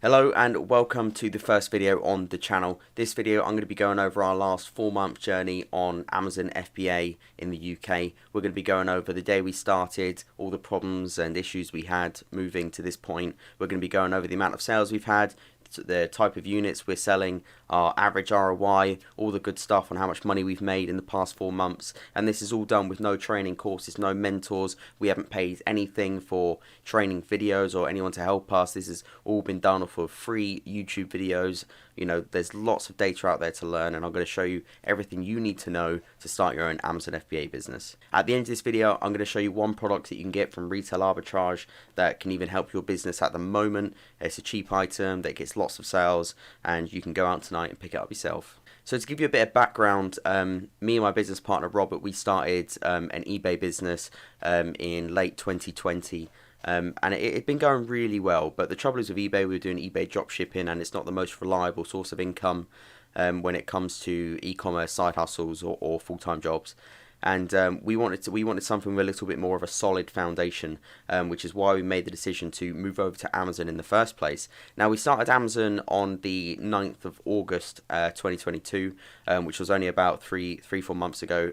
Hello and welcome to the first video on the channel. This video I'm going to be going over our last 4-month journey on Amazon FBA in the UK. We're going to be going over the day we started, all the problems and issues we had moving to this point. We're going to be going over the amount of sales we've had, the type of units we're selling, our average ROI, all the good stuff on how much money we've made in the past 4 months. And this is all done with no training courses, no mentors. We haven't paid anything for training videos or anyone to help us. This has all been done off of free YouTube videos. You know, there's lots of data out there to learn, and I'm going to show you everything you need to know to start your own Amazon FBA business. At the end of this video, I'm going to show you one product that you can get from Retail Arbitrage that can even help your business at the moment. It's a cheap item that gets lots of sales, and you can go out tonight and pick it up yourself. So to give you a bit of background, me and my business partner Robert, we started an eBay business in late 2020. And it'd been going really well, but the trouble is with eBay, we were doing eBay drop shipping, and it's not the most reliable source of income when it comes to e-commerce side hustles or full-time jobs. And we wanted something with a little bit more of a solid foundation, which is why we made the decision to move over to Amazon in the first place. Now, we started Amazon on the 9th of August 2022, which was only about 4 months ago.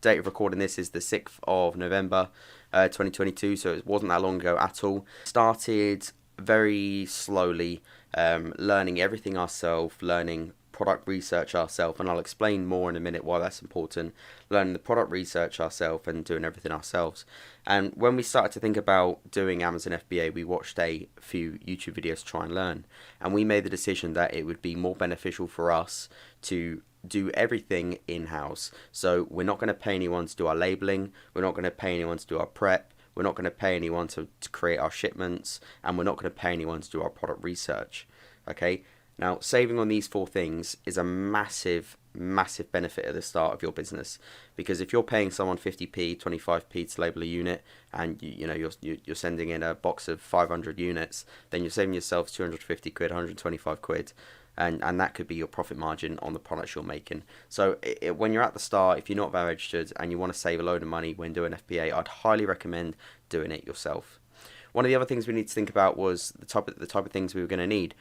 Date of recording this is the 6th of November 2022, so it wasn't that long ago at all. Started very slowly, learning everything ourselves, learning product research ourselves, and I'll explain more in a minute why that's important. Learning the product research ourselves and doing everything ourselves. And when we started to think about doing Amazon FBA, we watched a few YouTube videos to try and learn, and we made the decision that it would be more beneficial for us to do everything in-house. So we're not going to pay anyone to do our labeling, we're not going to pay anyone to do our prep, we're not going to pay anyone to create our shipments, and we're not going to pay anyone to do our product research. Okay, now saving on these 4 things is a massive benefit at the start of your business, because if you're paying someone 50p 25p to label a unit, and you're sending in a box of 500 units, then you're saving yourself 250 quid, 125 quid, and that could be your profit margin on the products you're making. So when you're at the start, if you're not VAT registered and you want to save a load of money when doing FBA, I'd highly recommend doing it yourself. One of the other things we need to think about was the type of things we were going to need.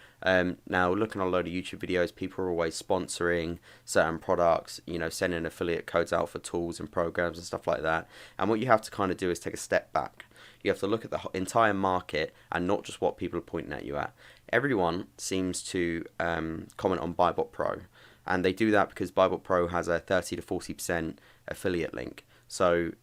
Now, looking at a load of YouTube videos, people are always sponsoring certain products, sending affiliate codes out for tools and programs and stuff like that. And what you have to kind of do is take a step back. You have to look at the entire market and not just what people are pointing at you at. Everyone seems to comment on BuyBot Pro, and they do that because BuyBot Pro has a 30 to 40% affiliate link. So,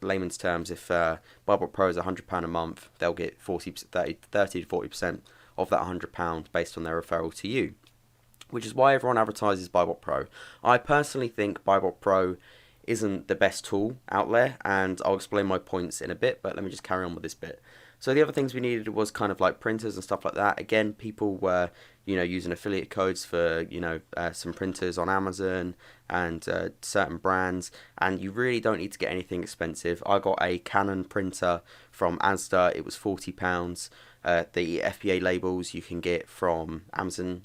layman's terms, if BuyBot Pro is £100 a month, they'll get 30 to 40% of that £100 based on their referral to you, which is why everyone advertises BuyBot Pro. I personally think BuyBot Pro isn't the best tool out there, and I'll explain my points in a bit, but let me just carry on with this bit. So the other things we needed was kind of like printers and stuff like that. Again, people were, using affiliate codes for, some printers on Amazon and certain brands, and you really don't need to get anything expensive. I got a Canon printer from Asda. It was £40. The FBA labels you can get from Amazon.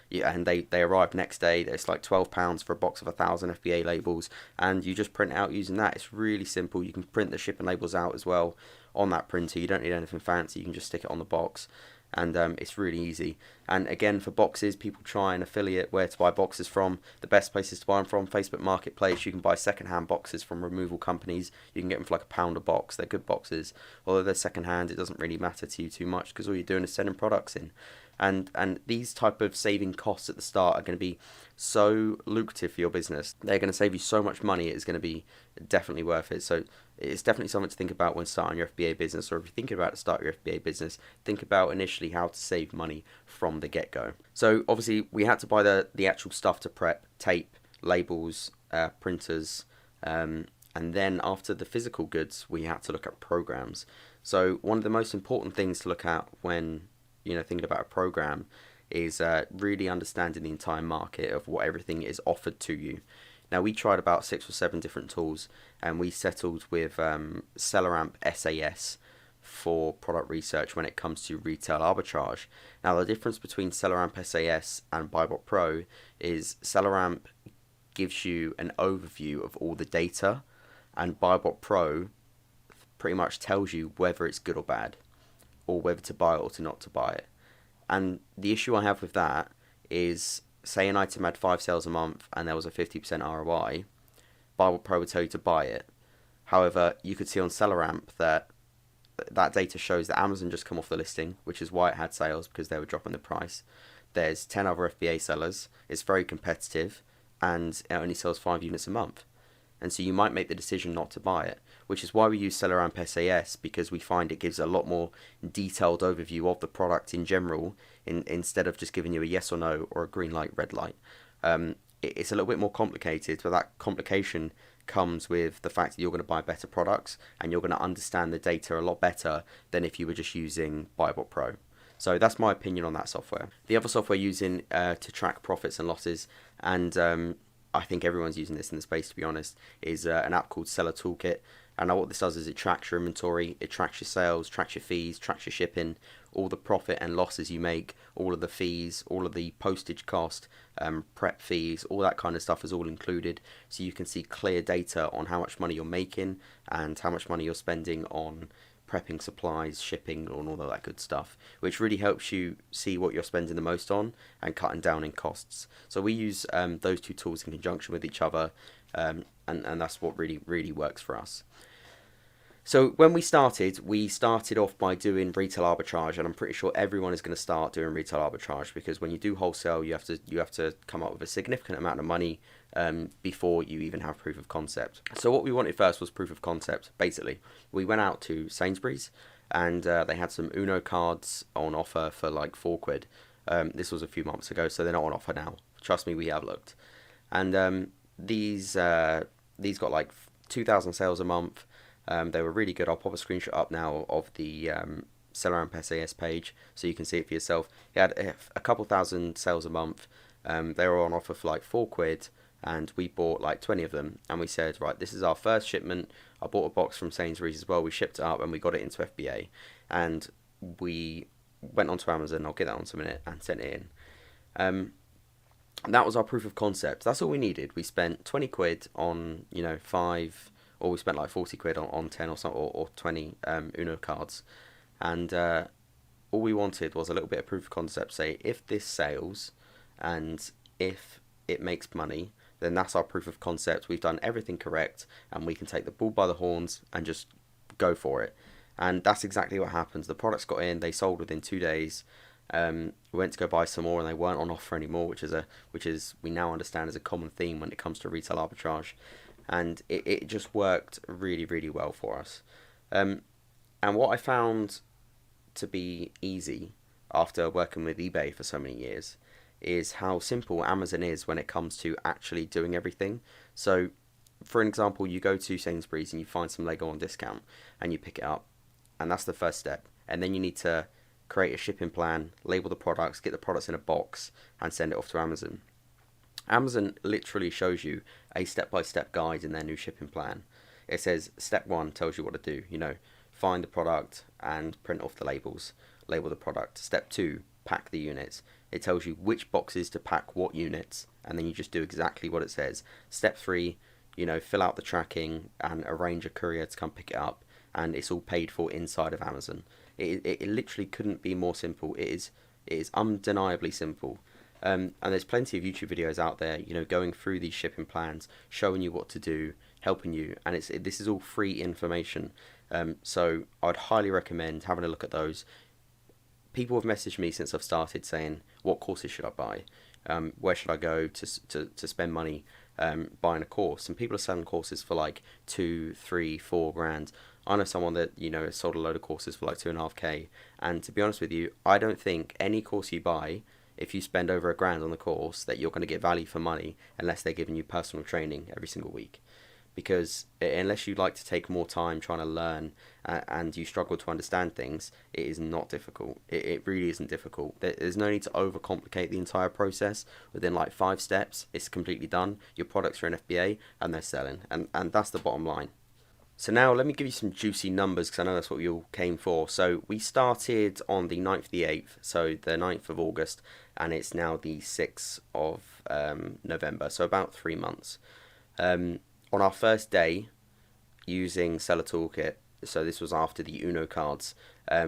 Yeah, and they arrive next day. It's like £12 for a box of 1,000 FBA labels, and you just print it out using that. It's really simple. You can print the shipping labels out as well on that printer. You don't need anything fancy. You can just stick it on the box, and it's really easy. And again, for boxes, people try and affiliate where to buy boxes from. The best places to buy them from: Facebook Marketplace. You can buy second-hand boxes from removal companies. You can get them for like £1 a box. They're good boxes. Although they're second-hand, it doesn't really matter to you too much, because all you're doing is sending products in. And these type of saving costs at the start are going to be so lucrative for your business. They're going to save you so much money. It's going to be definitely worth it. So it's definitely something to think about when starting your FBA business, or if you're thinking about to start your FBA business, think about initially how to save money from the get-go. So obviously we had to buy the actual stuff to prep: tape, labels, printers, and then after the physical goods, we had to look at programs. So one of the most important things to look at when thinking about a program is really understanding the entire market of what everything is offered to you. Now, we tried about 6 or 7 different tools, and we settled with SellerAmp SAS for product research when it comes to retail arbitrage. Now, the difference between SellerAmp SAS and BuyBot Pro is SellerAmp gives you an overview of all the data, and BuyBot Pro pretty much tells you whether it's good or bad. or whether to buy it or to not to buy it. And the issue I have with that is, say an item had 5 sales a month and there was a 50% ROI, Bible Pro would tell you to buy it. However, you could see on SellerAmp that data shows that Amazon just come off the listing, which is why it had sales, because they were dropping the price. There's 10 other FBA sellers. It's very competitive, and it only sells 5 units a month. And so you might make the decision not to buy it, which is why we use SellerAmp SAS, because we find it gives a lot more detailed overview of the product in general, instead of just giving you a yes or no or a green light, red light. It's a little bit more complicated, but that complication comes with the fact that you're going to buy better products and you're going to understand the data a lot better than if you were just using Buyabot Pro. So that's my opinion on that software. The other software using to track profits and losses, and I think everyone's using this in the space, to be honest, is an app called Seller Toolkit. And now what this does is it tracks your inventory, it tracks your sales, tracks your fees, tracks your shipping, all the profit and losses you make, all of the fees, all of the postage cost, prep fees, all that kind of stuff is all included. So you can see clear data on how much money you're making and how much money you're spending on prepping supplies, shipping, and all of that good stuff, which really helps you see what you're spending the most on and cutting down in costs. So we use those two tools in conjunction with each other, and that's what really works for us. So when we started off by doing retail arbitrage, and I'm pretty sure everyone is going to start doing retail arbitrage, because when you do wholesale, you have to come up with a significant amount of money before you even have proof of concept. So what we wanted first was proof of concept. Basically, we went out to Sainsbury's, and they had some Uno cards on offer for like £4. This was a few months ago, so they're not on offer now. Trust me, we have looked. And these got like 2,000 sales a month. They were really good. I'll pop a screenshot up now of the SellerAmp SAS page so you can see it for yourself. It had a couple thousand sales a month. They were on offer for like £4, and we bought like 20 of them. And we said, right, this is our first shipment. I bought a box from Sainsbury's as well. We shipped it up and we got it into FBA. And we went onto Amazon, I'll get that onto a minute, and sent it in. And that was our proof of concept. That's all we needed. We spent £20 on, 5... or we spent like £40 on 10 or something, or 20 Uno cards, and all we wanted was a little bit of proof of concept. Say, if this sells and if it makes money, then that's our proof of concept. We've done everything correct, and we can take the bull by the horns and just go for it. And that's exactly what happens. The products got in, they sold within 2 days. We went to go buy some more, and they weren't on offer anymore, which is we now understand is a common theme when it comes to retail arbitrage. And it just worked really well for us. And what I found to be easy after working with eBay for so many years is how simple Amazon is when it comes to actually doing everything. So, for an example, you go to Sainsbury's and you find some Lego on discount and you pick it up, and that's the first step. And then you need to create a shipping plan, label the products, get the products in a box, and send it off to Amazon. Amazon literally shows you a step-by-step guide in their new shipping plan. It says step 1 tells you what to do, find the product and print off the labels, label the product. Step 2, pack the units. It tells you which boxes to pack what units, and then you just do exactly what it says. Step 3, fill out the tracking and arrange a courier to come pick it up, and it's all paid for inside of Amazon. It literally couldn't be more simple. It is undeniably simple. And there's plenty of YouTube videos out there, going through these shipping plans, showing you what to do, helping you, and this is all free information. So I'd highly recommend having a look at those. People have messaged me since I've started saying, what courses should I buy? Where should I go to spend money buying a course? And people are selling courses for like 2, 3, 4 grand. I know someone that has sold a load of courses for like 2.5k. And to be honest with you, I don't think any course you buy, if you spend over £1,000 on the course, that you're going to get value for money unless they're giving you personal training every single week. Because unless you like to take more time trying to learn and you struggle to understand things, it is not difficult. It really isn't difficult. There's no need to overcomplicate the entire process. Within like 5 steps, it's completely done. Your products are in FBA and they're selling. And that's the bottom line. So now let me give you some juicy numbers, because I know that's what you all came for. So we started on the 9th of the 8th, so the 9th of August, and it's now the 6th of November, so about 3 months. On our first day, using Seller Toolkit, so this was after the Uno cards,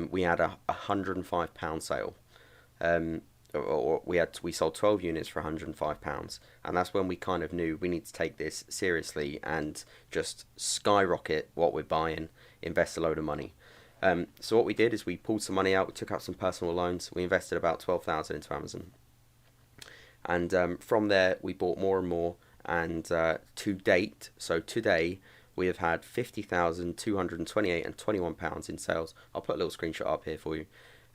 we had a £105 sale. Or we sold 12 units for £105, and that's when we kind of knew we need to take this seriously and just skyrocket what we're buying, invest a load of money. So what we did is we pulled some money out, we took out some personal loans, we invested about 12,000 into Amazon, and from there we bought more and more, and to date, so today, we have had £50,228 and £21 in sales. I'll put a little screenshot up here for you,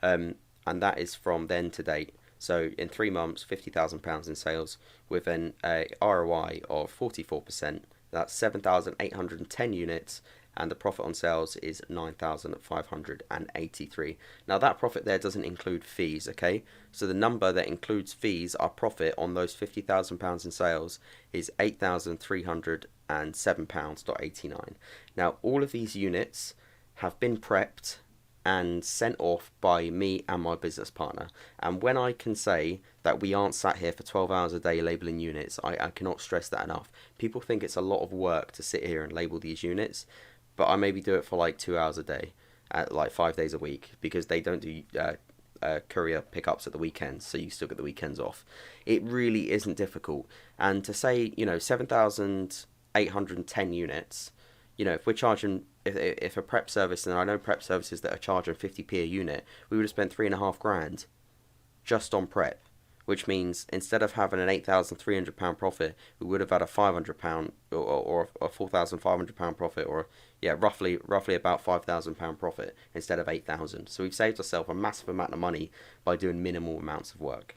and that is from then to date. So in 3 months, £50,000 in sales with an ROI of 44%. That's 7,810 units, and the profit on sales is 9,583. Now that profit there doesn't include fees, okay? So the number that includes fees, our profit on those £50,000 in sales, is £8,307.89. Now all of these units have been prepped and sent off by me and my business partner. And when I can say that we aren't sat here for 12 hours a day labeling units, I cannot stress that enough. People think it's a lot of work to sit here and label these units, but I maybe do it for like 2 hours a day, like 5 days a week, because they don't do courier pickups at the weekends, so you still get the weekends off. It really isn't difficult. And to say, 7,810 units, if we're charging, if a prep service, and I know prep services that are charging 50p a unit, we would have spent £3,500 just on prep, which means instead of having an £8,300 profit, we would have had a £500 or a £4,500 profit, or roughly about £5,000 profit instead of 8,000. So we've saved ourselves a massive amount of money by doing minimal amounts of work.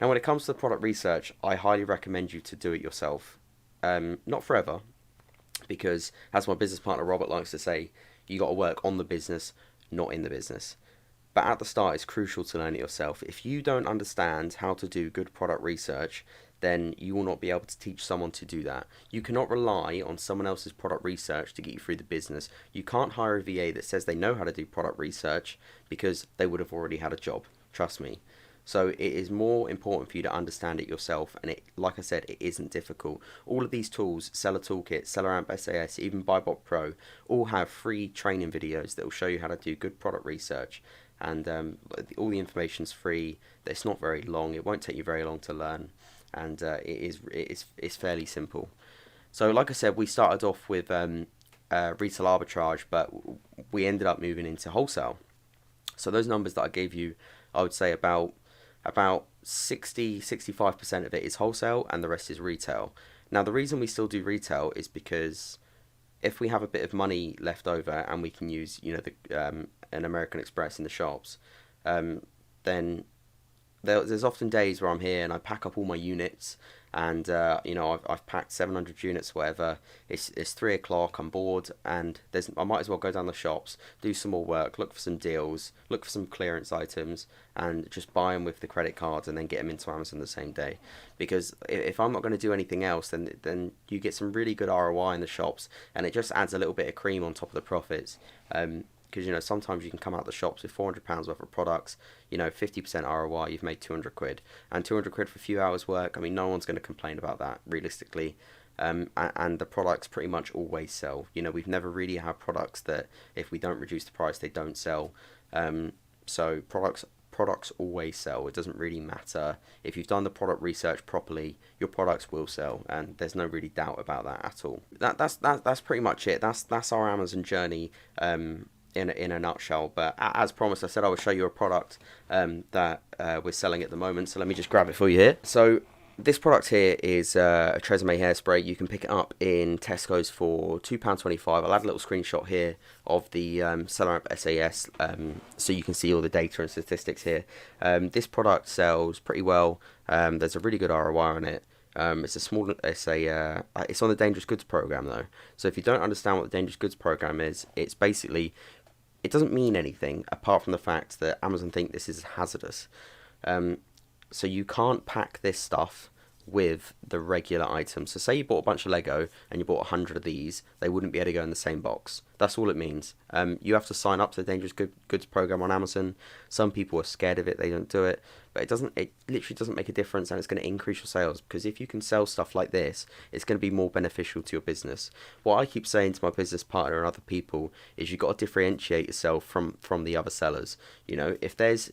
Now, when it comes to the product research, I highly recommend you to do it yourself. Not forever, because as my business partner Robert likes to say, you got to work on the business, not in the business. But at the start, it's crucial to learn it yourself. If you don't understand how to do good product research, then you will not be able to teach someone to do that. You cannot rely on someone else's product research to get you through the business. You can't hire a VA that says they know how to do product research, because they would have already had a job. Trust me. So it is more important for you to understand it yourself, and like I said, it isn't difficult. All of these tools, Seller Toolkit, Seller Amp SAS, even BuyBot Pro, all have free training videos that will show you how to do good product research, and all the information's free. It's not very long. It won't take you very long to learn, and it's fairly simple. So like I said, we started off with retail arbitrage, but we ended up moving into wholesale. So those numbers that I gave you, I would say about 65% of it is wholesale and the rest is retail. Now the reason we still do retail is because if we have a bit of money left over and we can use an American Express in the shops, then there's often days where I'm here and I pack up all my units, and I've packed 700 units, whatever. It's 3 o'clock, I'm bored, and I might as well go down the shops, do some more work, look for some deals, look for some clearance items, and just buy them with the credit cards and then get them into Amazon the same day. Because if I'm not going to do anything else, then you get some really good ROI in the shops, and it just adds a little bit of cream on top of the profits. Because sometimes you can come out the shops with £400 worth of products, 50% ROI, you've made 200 quid, and 200 quid for a few hours work. I mean, no one's going to complain about that realistically, and the products pretty much always sell. We've never really had products that if we don't reduce the price, they don't sell. So products always sell. It doesn't really matter if you've done the product research properly, your products will sell, and there's no really doubt about that at all. That's pretty much it. That's our Amazon journey. In a nutshell. But as promised, I said I would show you a product that we're selling at the moment. So let me just grab it for you here. So this product here is a Tresemme hairspray. You can pick it up in Tesco's for £2.25. I'll add a little screenshot here of the Seller Amp SAS, so you can see all the data and statistics here. This product sells pretty well. There's a really good ROI on it. It's on the dangerous goods program though. So if you don't understand what the dangerous goods program is, it's basically, it doesn't mean anything apart from the fact that Amazon think this is hazardous. So you can't pack this stuff with the regular items. So say you bought a bunch of Lego and you bought 100 of these, they wouldn't be able to go in the same box. That's all it means. You have to sign up to the Dangerous Goods program on Amazon. Some people are scared of it, they don't do it, but it literally doesn't make a difference, and it's going to increase your sales, because if you can sell stuff like this, it's going to be more beneficial to your business. What I keep saying to my business partner and other people is you've got to differentiate yourself from the other sellers. You know, if there's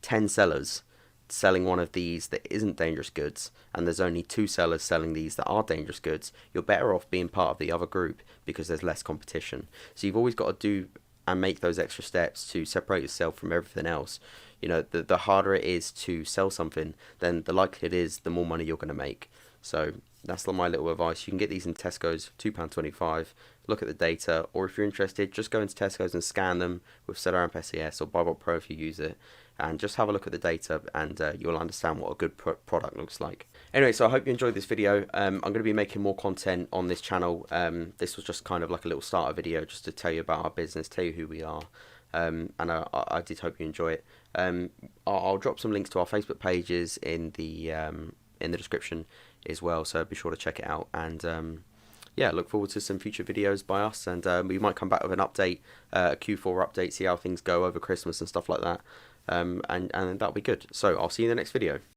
10 sellers selling one of these that isn't dangerous goods, and there's only 2 sellers selling these that are dangerous goods, you're better off being part of the other group because there's less competition. So you've always got to do and make those extra steps to separate yourself from everything else. You know, the harder it is to sell something, then the likelihood is the more money you're going to make. So that's my little advice. You can get these in Tesco's, £2.25. Look at the data, or if you're interested, just go into Tesco's and scan them with SellerAmp SES or BuyBot Pro if you use it, and just have a look at the data, and you'll understand what a good product looks like. Anyway, so I hope you enjoyed this video. I'm going to be making more content on this channel. This was just kind of like a little starter video just to tell you about our business, tell you who we are, and I did hope you enjoy it. I'll drop some links to our Facebook pages in the description as well, so be sure to check it out. And yeah, look forward to some future videos by us, and we might come back with an update, a Q4 update, see how things go over Christmas and stuff like that. And that'll be good. So I'll see you in the next video.